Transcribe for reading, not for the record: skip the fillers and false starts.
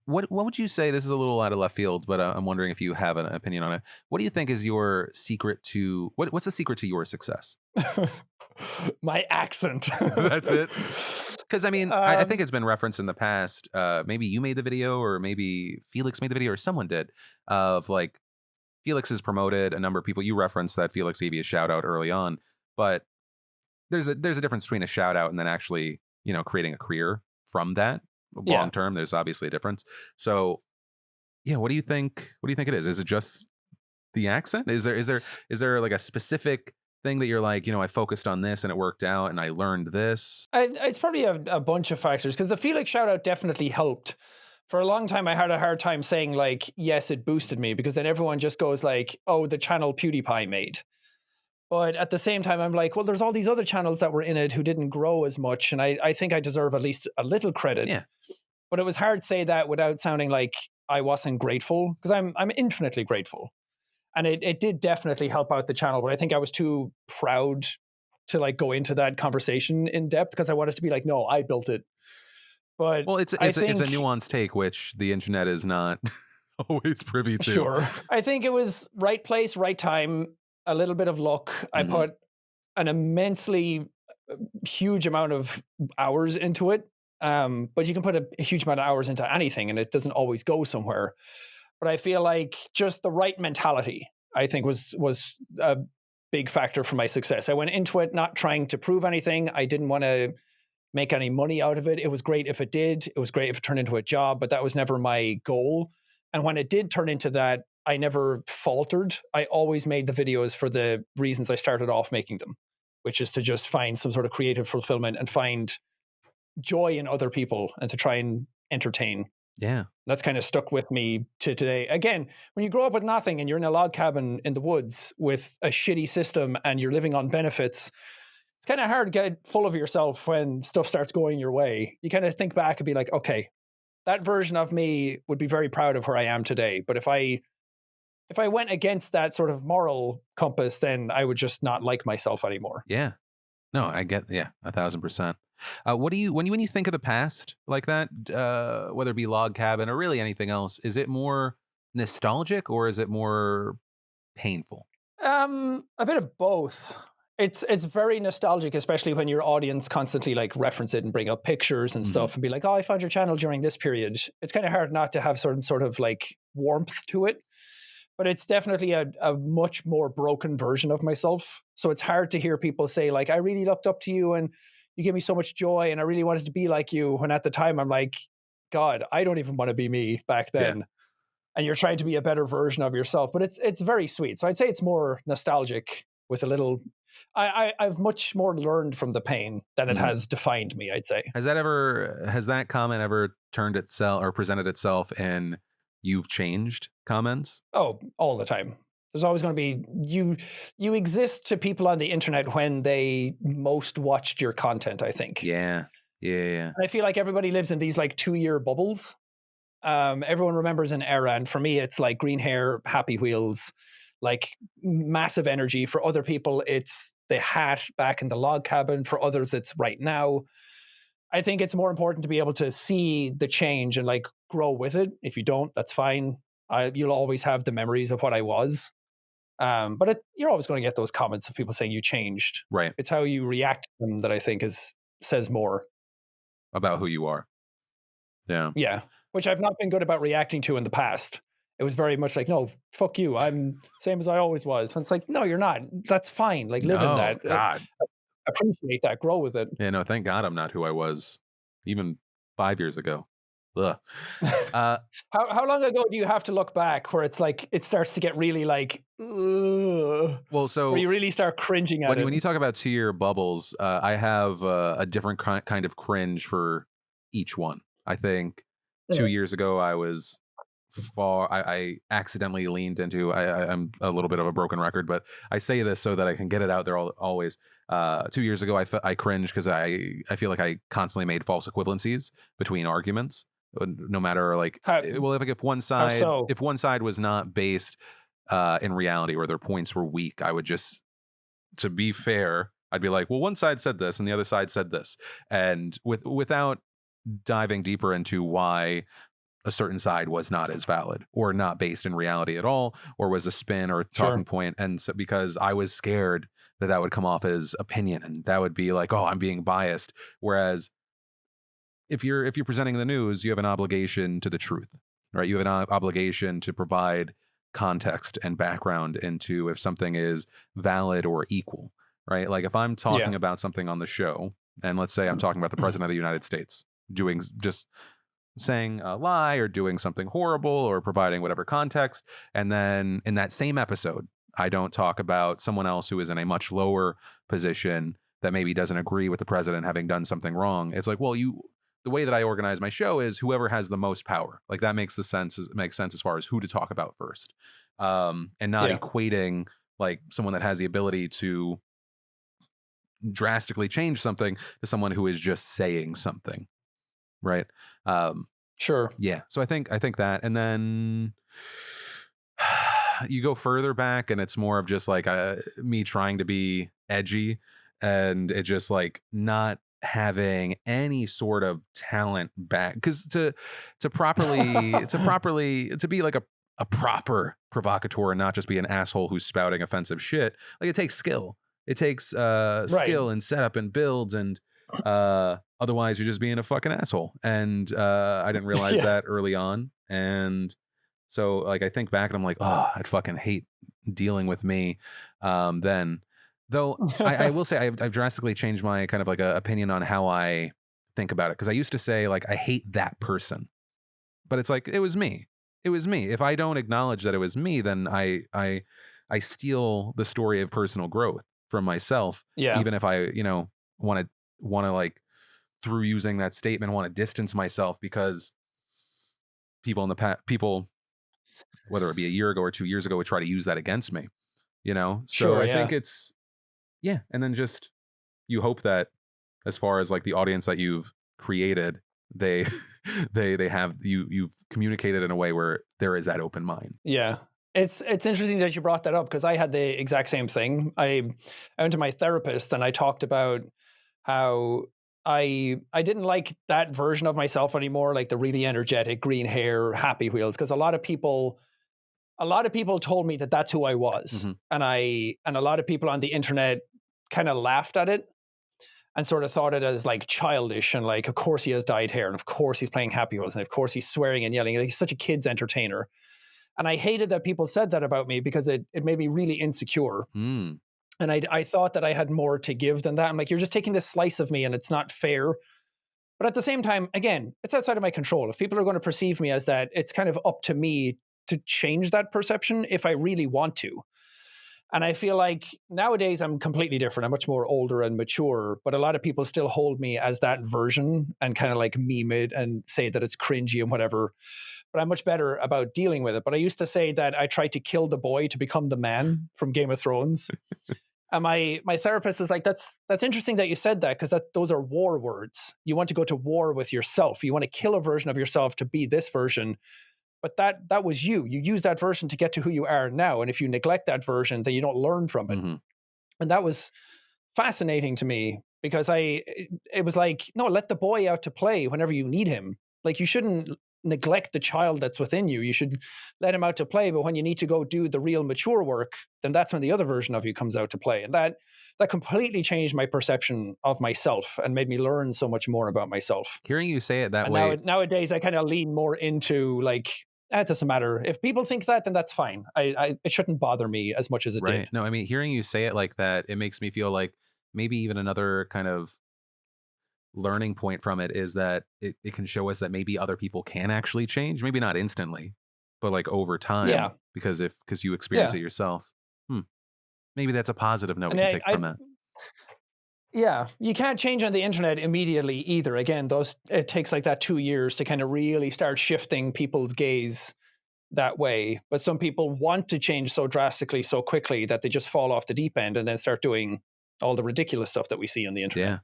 What would you say? This is a little out of left field, but I'm wondering if you have an opinion on it. What do you think is your secret to what's the secret to your success? My accent. That's it. Because I mean, I think um, it's been referenced in the past. Maybe you made the video, or maybe Felix made the video, or someone did. Of like Felix is promoted. A number of people you referenced that Felix gave you a shout out early on, but there's a difference between a shout out and then actually creating a career from that long yeah. term. There's obviously a difference. So yeah, what do you think? What do you think it is? Is it just the accent? Is there like a specific thing that you're like, I focused on this and it worked out and I learned this? It's probably a bunch of factors because the Felix shout out definitely helped. For a long time, I had a hard time saying like, yes, it boosted me because then everyone just goes like, oh, the channel PewDiePie made. But at the same time, I'm like, well, there's all these other channels that were in it who didn't grow as much. And I think I deserve at least a little credit. Yeah. But it was hard to say that without sounding like I wasn't grateful because I'm infinitely grateful. And it did definitely help out the channel. But I think I was too proud to like go into that conversation in depth because I wanted to be like, no, I built it. But Well, it's I it's a think, nuanced take which the internet is not always privy to. sure, I think it was right place, right time, a little bit of luck. I Hmm. put an immensely huge amount of hours into it. But you can put a huge amount of hours into anything and it doesn't always go somewhere. But I feel like just the right mentality, I think was a big factor for my success. I went into it not trying to prove anything. I didn't want to make any money out of it. It was great if it did. It was great if it turned into a job, but that was never my goal. And when it did turn into that, I never faltered. I always made the videos for the reasons I started off making them, which is to just find some sort of creative fulfillment and find joy in other people and to try and entertain. Yeah. That's kind of stuck with me to today. Again, when you grow up with nothing and you're in a log cabin in the woods with a shitty system and you're living on benefits, it's kind of hard to get full of yourself when stuff starts going your way. You kind of think back and be like, okay, that version of me would be very proud of where I am today. But if I went against that sort of moral compass, then I would just not like myself anymore. Yeah. No, I get, yeah, 1,000%. What do you when you think of the past like that, whether it be log cabin or really anything else, is it more nostalgic or is it more painful? A bit of both. It's very nostalgic, especially when your audience constantly like reference it and bring up pictures and Hmm. stuff and be like, "Oh, I found your channel during this period." It's kind of hard not to have sort of like warmth to it, but it's definitely a much more broken version of myself. So it's hard to hear people say like, "I really looked up to you and you gave me so much joy and I really wanted to be like you." When at the time I'm like, "God, I don't even want to be me back Yeah. then." And you're trying to be a better version of yourself. But it's very sweet. So I'd say it's more nostalgic with a little. I've much more learned from the pain than it Hmm. has defined me. I'd say. Has that comment ever turned itself or presented itself in you've changed comments? Oh, all the time. There's always going to be you. You exist to people on the internet when they most watched your content. I think. Yeah. Yeah. Yeah. And I feel like everybody lives in these like 2 year bubbles. Everyone remembers an era, and for me, it's like green hair, happy wheels, like massive energy. For other people, it's the hat back in the log cabin. For others, it's right now. I think it's more important to be able to see the change and like grow with it. If you don't, that's fine. You'll always have the memories of what I was. But you're always going to get those comments of people saying you changed. Right. It's how you react to them that I think is says more. About who you are. Yeah. Yeah, which I've not been good about reacting to in the past. It was very much like, "No, fuck you. I'm same as I always was." And it's like, "No, you're not. That's fine. Like, live in No, that. God. Appreciate that. Grow with it." Yeah, no, thank God I'm not who I was even 5 years ago. Ugh. Uh, How long ago do you have to look back where it's like it starts to get really like, ugh, well, where so you really start cringing at when it? you talk about 2-year bubbles, I have a different kind of cringe for each one. I think Yeah. 2 years ago I was I accidentally leaned into. I'm a little bit of a broken record, but I say this so that I can get it out there always. 2 years ago, I cringe because I feel like I constantly made false equivalencies between arguments. No matter like, How well, if one how side so? if one side was not based in reality or their points were weak, I would just, to be fair, I'd be like, well, one side said this and the other side said this, and without diving deeper into why a certain side was not as valid or not based in reality at all, or was a spin or a talking Sure. point. And so because I was scared that that would come off as opinion and that would be like, oh, I'm being biased. Whereas if you're presenting the news, you have an obligation to the truth, right? You have an obligation to provide context and background into if something is valid or equal, right? Like if I'm Yeah. talking about something on the show, and let's say I'm talking about the president of the United States doing just saying a lie or doing something horrible or providing whatever context, and then in that same episode, I don't talk about someone else who is in a much lower position that maybe doesn't agree with the president having done something wrong. It's like, well, you the way that I organize my show is whoever has the most power. Like that makes sense as far as who to talk about first, and not Yeah. equating like someone that has the ability to drastically change something to someone who is just saying something, right? Um, Sure. yeah. So I think that, and then you go further back, and it's more of just like me trying to be edgy, and it just like not having any sort of talent back because to be like a proper provocateur and not just be an asshole who's spouting offensive shit. Like it takes skill. It takes Right. skill and setup and builds and otherwise you're just being a fucking asshole. And I didn't realize Yeah. that early on. And so like I think back and I'm like, oh, I'd fucking hate dealing with me. Then though I will say I've drastically changed my kind of like a opinion on how I think about it. Cause I used to say like I hate that person. But it's like it was me. It was me. If I don't acknowledge that it was me, then I steal the story of personal growth from myself, Yeah. even if I, want to like through using that statement want to distance myself because people in the past people whether it be a year ago or 2 years ago would try to use that against me, you know? So Sure. I think Yeah. it's yeah, and then just you hope that as far as like the audience that you've created, they they have you've communicated in a way where there is that open mind. Yeah. It's interesting that you brought that up because I had the exact same thing. I went to my therapist and I talked about how I didn't like that version of myself anymore, like the really energetic green hair, happy wheels, because a lot of people told me that that's who I was. Hmm. And a lot of people on the internet kind of laughed at it and sort of thought it as like childish and like, of course he has dyed hair and of course he's playing happy wheels and of course he's swearing and yelling. Like, he's such a kid's entertainer. And I hated that people said that about me because it made me really insecure. Mm. And I thought that I had more to give than that. I'm like, you're just taking this slice of me and it's not fair. But at the same time, again, it's outside of my control. If people are going to perceive me as that, it's kind of up to me to change that perception if I really want to. And I feel like nowadays I'm completely different. I'm much more older and mature, but a lot of people still hold me as that version and kind of like meme it and say that it's cringy and whatever. But I'm much better about dealing with it. But I used to say that I tried to kill the boy to become the man from Game of Thrones. And my therapist was like, that's interesting that you said that because those are war words. You want to go to war with yourself. You want to kill a version of yourself to be this version. But that was you. You use that version to get to who you are now. And if you neglect that version, then you don't learn from it. Hmm. And that was fascinating to me because it was like, no, let the boy out to play whenever you need him. Like you shouldn't neglect the child that's within you. You should let him out to play, but when you need to go do the real mature work, then that's when the other version of you comes out to play. And that completely changed my perception of myself and made me learn so much more about myself. Hearing you say it that And way, nowadays I kind of lean more into like, it doesn't matter. If people think that, then that's fine. It shouldn't bother me as much as it right? did. No, I mean, hearing you say it like that, it makes me feel like maybe even another kind of learning point from it is that it can show us that maybe other people can actually change, maybe not instantly, but like over time, Yeah. because you experience Yeah. it yourself. Hmm. Maybe that's a positive note we And can take from that. yeah, you can't change on the internet immediately either. Again, those it takes like that 2 years to kind of really start shifting people's gaze that way. But some people want to change so drastically, so quickly that they just fall off the deep end and then start doing all the ridiculous stuff that we see on the internet. Yeah.